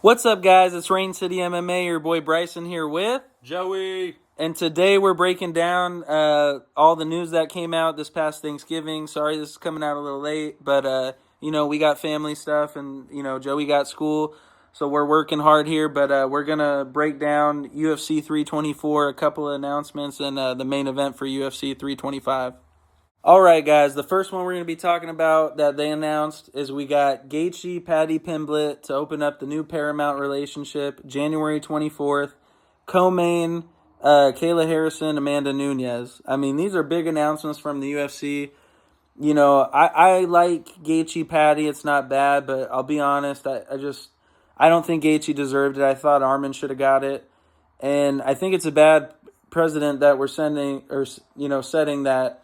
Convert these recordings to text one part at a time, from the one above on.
What's up, guys? It's Rain City MMA. Your boy Bryson here with Joey. and today we're breaking down all the news that came out this past Thanksgiving. Sorry, this is coming out a little late, but we got family stuff, and Joey got school, so we're working hard here. But we're gonna break down UFC 324, a couple of announcements, and the main event for UFC 325. All right, guys. The first one we're going to be talking about that they announced is we got Gaethje, Paddy Pimblett to open up the new Paramount relationship January 24th. Co-main, Kayla Harrison, Amanda Nunes. I mean, these are big announcements from the UFC. I like Gaethje, Paddy. It's not bad, but I'll be honest. I don't think Gaethje deserved it. I thought Armin should have got it, and I think it's a bad precedent that we're setting that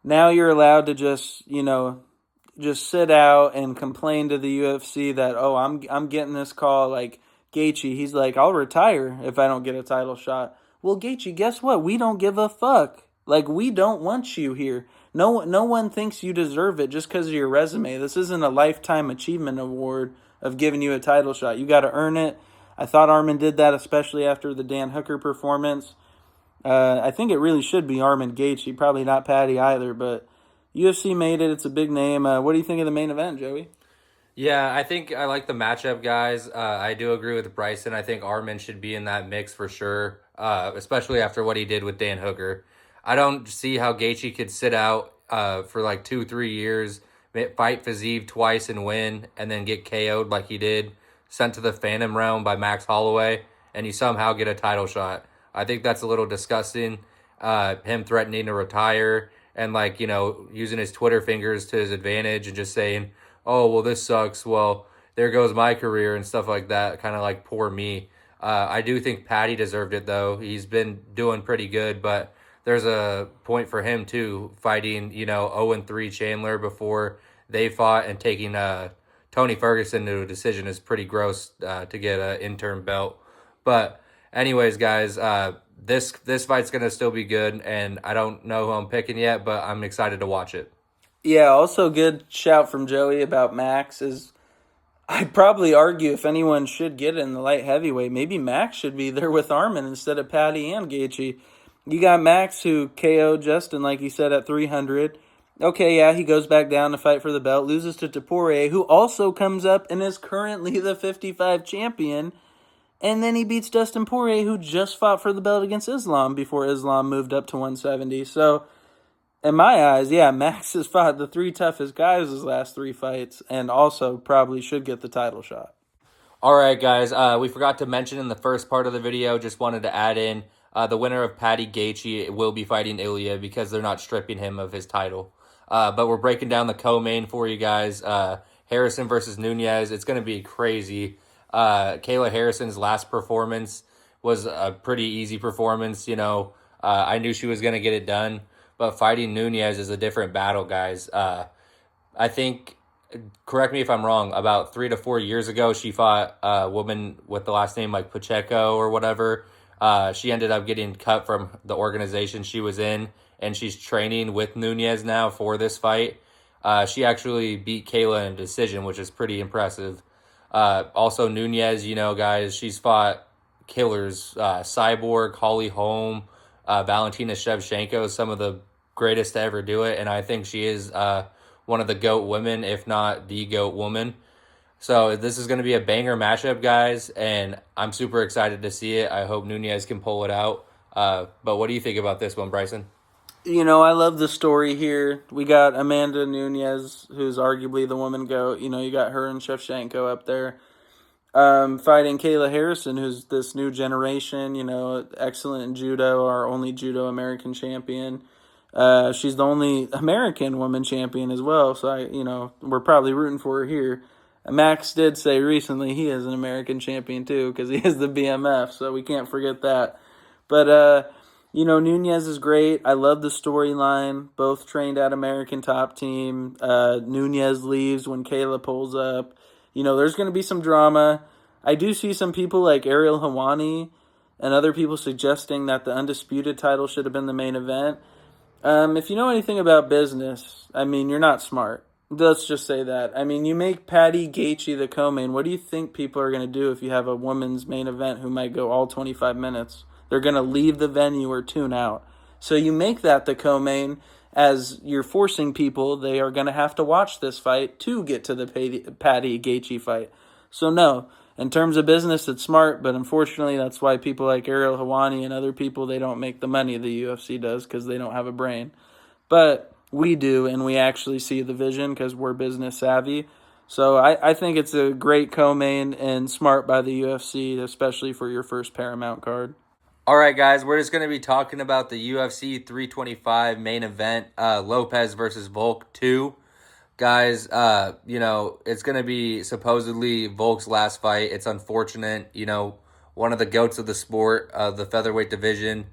now you're allowed to just sit out and complain to the UFC that, oh, I'm getting this call. Like Gaethje, he's like, I'll retire if I don't get a title shot. Well, Gaethje, guess what? We don't give a fuck. Like, we don't want you here. No one thinks you deserve it just because of your resume. This isn't a lifetime achievement award of giving you a title shot. You got to earn it. I thought Armin did that, especially after the Dan Hooker performance. I think it really should be Armin Gaethje, probably not Paddy either, but UFC made it. It's a big name. What do you think of the main event, Joey? Yeah, I think I like the matchup, guys. I do agree with Bryson. I think Armin should be in that mix for sure, especially after what he did with Dan Hooker. I don't see how Gaethje could sit out for like 2-3 years, fight Fiziev twice and win, and then get KO'd like he did, sent to the Phantom Realm by Max Holloway, and you somehow get a title shot. I think that's a little disgusting. Him threatening to retire and using his Twitter fingers to his advantage and just saying, oh, well, this sucks. Well, there goes my career and stuff like that. Kind of like poor me. I do think Paddy deserved it, though. He's been doing pretty good, but there's a point for him, too, fighting, 0-3 Chandler before they fought, and taking Tony Ferguson to a decision is pretty gross to get an interim belt. But anyways, guys, this fight's going to still be good, and I don't know who I'm picking yet, but I'm excited to watch it. Yeah, also good shout from Joey about Max is I'd probably argue if anyone should get it in the light heavyweight, maybe Max should be there with Armin instead of Paddy and Gaethje. You got Max who KO'd Justin, like he said, at 300. Okay, yeah, he goes back down to fight for the belt, loses to Topuria, who also comes up and is currently the 55 champion. And then he beats Dustin Poirier, who just fought for the belt against Islam before Islam moved up to 170. So, in my eyes, yeah, Max has fought the three toughest guys his last three fights, and also probably should get the title shot. All right, guys, we forgot to mention in the first part of the video, just wanted to add in the winner of Paddy Gaethje will be fighting Ilya because they're not stripping him of his title. But we're breaking down the co-main for you guys. Harrison versus Nunes. It's going to be crazy. Kayla Harrison's last performance was a pretty easy performance. I knew she was going to get it done, but fighting Nunes is a different battle, guys. I think, correct me if I'm wrong, about 3 to 4 years ago, she fought a woman with the last name like Pacheco or whatever. She ended up getting cut from the organization she was in, and she's training with Nunes now for this fight. She actually beat Kayla in a decision, which is pretty impressive. Also, Nunes, guys, she's fought killers, Cyborg, Holly Holm, Valentina Shevchenko, some of the greatest to ever do it. And I think she is one of the GOAT women, if not the GOAT woman. So this is going to be a banger matchup, guys, and I'm super excited to see it. I hope Nunes can pull it out. But what do you think about this one, Bryson? I love the story here. We got Amanda Nunes, who's arguably the woman GOAT. You got her and Shevchenko up there. Fighting Kayla Harrison, who's this new generation, excellent in judo, our only judo American champion. She's the only American woman champion as well, so we're probably rooting for her here. Max did say recently he is an American champion too, because he is the BMF, so we can't forget that. But, Nunes is great. I love the storyline. Both trained at American Top Team. Nunes leaves when Kayla pulls up. There's going to be some drama. I do see some people like Ariel Helwani and other people suggesting that the Undisputed title should have been the main event. If you know anything about business, I mean, you're not smart. Let's just say that. I mean, you make Patty Gaethje the co-main. What do you think people are going to do if you have a women's main event who might go all 25 minutes? They're going to leave the venue or tune out. So you make that the co-main as you're forcing people. They are going to have to watch this fight to get to the Patty Gaethje fight. So no, in terms of business, it's smart, but unfortunately, that's why people like Ariel Helwani and other people, they don't make the money the UFC does because they don't have a brain. But we do, and we actually see the vision because we're business savvy. So I think it's a great co-main and smart by the UFC, especially for your first Paramount card. All right, guys, we're just going to be talking about the UFC 325 main event, Lopez versus Volk 2. Guys, it's going to be supposedly Volk's last fight. It's unfortunate, one of the goats of the sport, the featherweight division.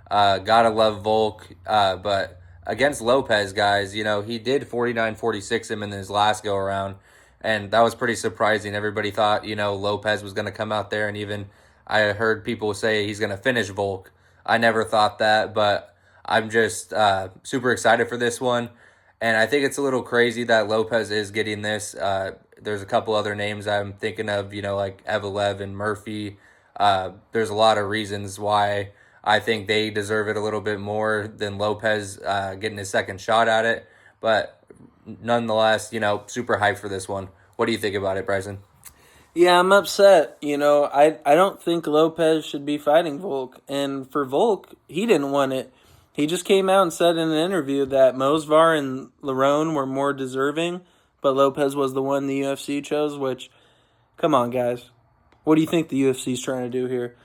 Gotta love Volk, but against Lopez, guys, he did 49-46 him in his last go around, and that was pretty surprising. Everybody thought, Lopez was going to come out there, and even I heard people say he's going to finish Volk. I never thought that, but I'm just super excited for this one. And I think it's a little crazy that Lopez is getting this. There's a couple other names I'm thinking of, like Evelev and Murphy. There's a lot of reasons why I think they deserve it a little bit more than Lopez getting his second shot at it. But nonetheless, super hyped for this one. What do you think about it, Bryson? Yeah, I'm upset. I don't think Lopez should be fighting Volk. And for Volk, he didn't want it. He just came out and said in an interview that Mosvar and Lerone were more deserving, but Lopez was the one the UFC chose, which, come on, guys. What do you think the UFC's trying to do here?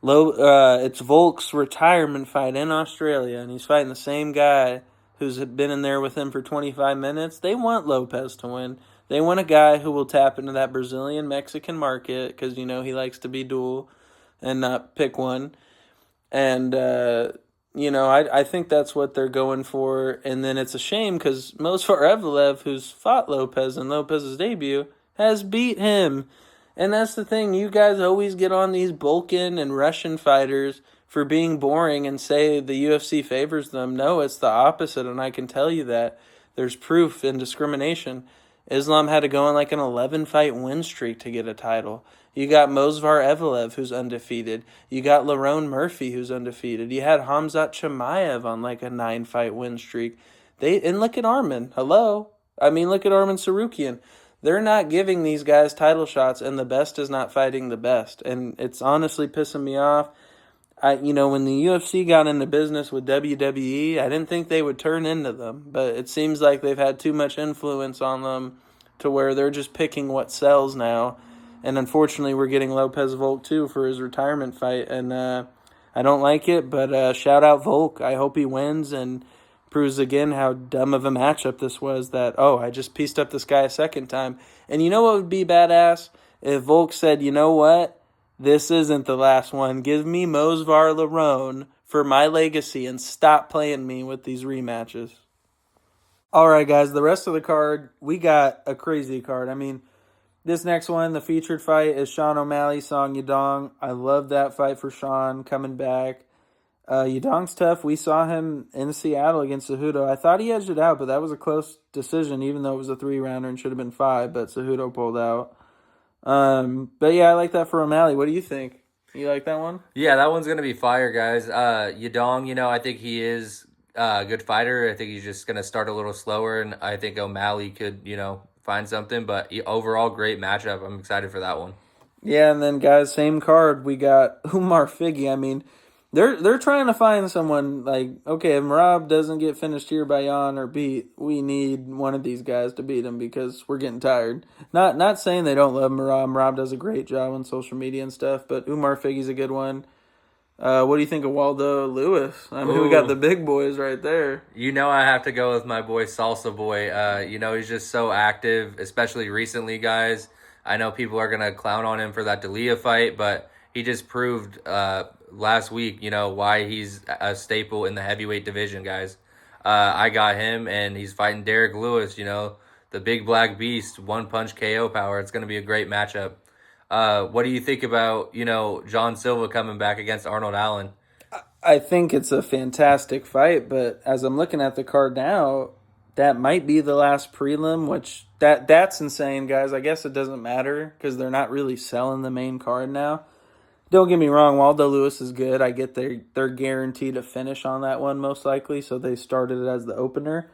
It's Volk's retirement fight in Australia, and he's fighting the same guy who's been in there with him for 25 minutes. They want Lopez to win. They want a guy who will tap into that Brazilian-Mexican market because, he likes to be dual and not pick one. And, I think that's what they're going for. And then it's a shame because Movsar Evelev, who's fought Lopez in Lopez's debut, has beat him. And that's the thing. You guys always get on these Balkan and Russian fighters for being boring and say the UFC favors them. No, it's the opposite, and I can tell you that. There's proof in discrimination. Islam had to go on like an 11-fight win streak to get a title. You got Movsar Evelev, who's undefeated. You got Lerone Murphy, who's undefeated. You had Hamzat Chimaev on like a 9-fight win streak. And look at Arman. Hello? Look at Arman Sarukian. They're not giving these guys title shots, and the best is not fighting the best. And it's honestly pissing me off. When the UFC got into business with WWE, I didn't think they would turn into them. But it seems like they've had too much influence on them to where they're just picking what sells now. And unfortunately, we're getting Lopez Volk too for his retirement fight. And I don't like it, but shout out Volk. I hope he wins and proves again how dumb of a matchup this was that, I just pieced up this guy a second time. And you know what would be badass? If Volk said, you know what? This isn't the last one. Give me Movsar Lerone for my legacy and stop playing me with these rematches. All right, guys, the rest of the card, we got a crazy card. This next one, the featured fight, is Sean O'Malley, Song Yadong. I love that fight for Sean coming back. Yadong's tough. We saw him in Seattle against Cejudo. I thought he edged it out, but that was a close decision, even though it was a 3-rounder and should have been 5, but Cejudo pulled out. But yeah, I like that for O'Malley. What do you think? You like that one? Yeah, that one's going to be fire, guys. Yadong, I think he is a good fighter. I think he's just going to start a little slower, and I think O'Malley could, find something. But overall, great matchup. I'm excited for that one. Yeah, and then, guys, same card. We got Umar Figi. They're trying to find someone like, okay, if Merab doesn't get finished here by Jan or beat, we need one of these guys to beat him because we're getting tired. Not saying they don't love Merab. Merab does a great job on social media and stuff, but Umar Figi's a good one. What do you think of Waldo Lewis? We got the big boys right there. I have to go with my boy Salsa Boy. He's just so active, especially recently, guys. I know people are going to clown on him for that D'Elia fight, but he just proved last week, why he's a staple in the heavyweight division, guys. I got him, and he's fighting Derek Lewis, the big black beast, one-punch KO power. It's going to be a great matchup. What do you think about, John Silva coming back against Arnold Allen? I think it's a fantastic fight, but as I'm looking at the card now, that might be the last prelim, which that's insane, guys. I guess it doesn't matter because they're not really selling the main card now. Don't get me wrong, Waldo Lewis is good. I get they're guaranteed a finish on that one most likely, so they started it as the opener.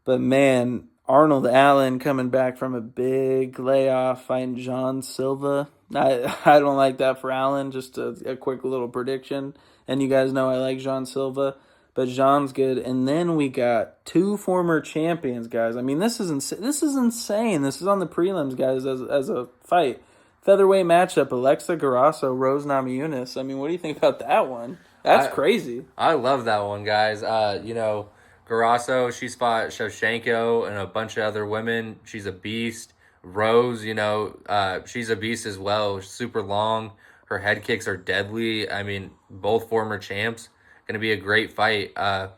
But man, Arnold Allen coming back from a big layoff fighting John Silva. I don't like that for Allen. Just a quick little prediction. And you guys know I like John Silva. But Jean's good. And then we got two former champions, guys. I mean, this is this is insane. This is on the prelims, guys, as a fight. Featherweight matchup, Alexa Grasso, Rose Namajunas. I mean, what do you think about that one? That's crazy. I love that one, guys. Garasso, she's fought Shevchenko and a bunch of other women. She's a beast. Rose, she's a beast as well. Super long. Her head kicks are deadly. I mean, both former champs. Going to be a great fight. I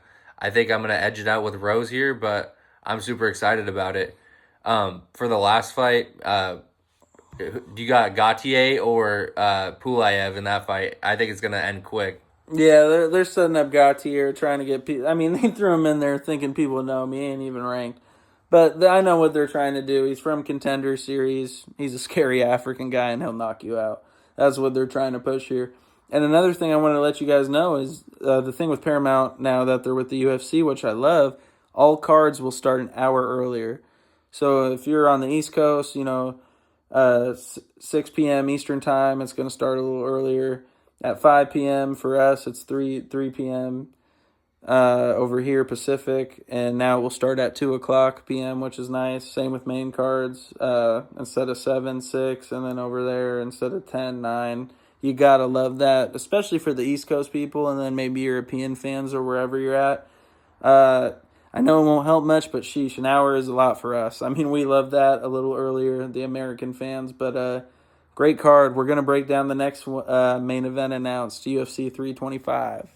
think I'm going to edge it out with Rose here, but I'm super excited about it. For the last fight, you got Gautier or Pulayev in that fight. I think it's going to end quick. Yeah, they're setting up Gautier, trying to get people. I mean, they threw him in there thinking people know him. He ain't even ranked. But I know what they're trying to do. He's from Contender Series. He's a scary African guy, and he'll knock you out. That's what they're trying to push here. And another thing I want to let you guys know is the thing with Paramount now that they're with the UFC, which I love, all cards will start an hour earlier. So if you're on the East Coast, 6 p.m. Eastern Time, it's going to start a little earlier. At 5 p.m. for us, it's 3 p.m. Over here, Pacific. And now it will start at 2 o'clock p.m., which is nice. Same with main cards. Instead of 7, 6, and then over there, instead of 10, 9. You got to love that, especially for the East Coast people and then maybe European fans or wherever you're at. I know it won't help much, but sheesh, an hour is a lot for us. I mean, we love that a little earlier, the American fans, but great card. We're going to break down the next main event announced, UFC 325.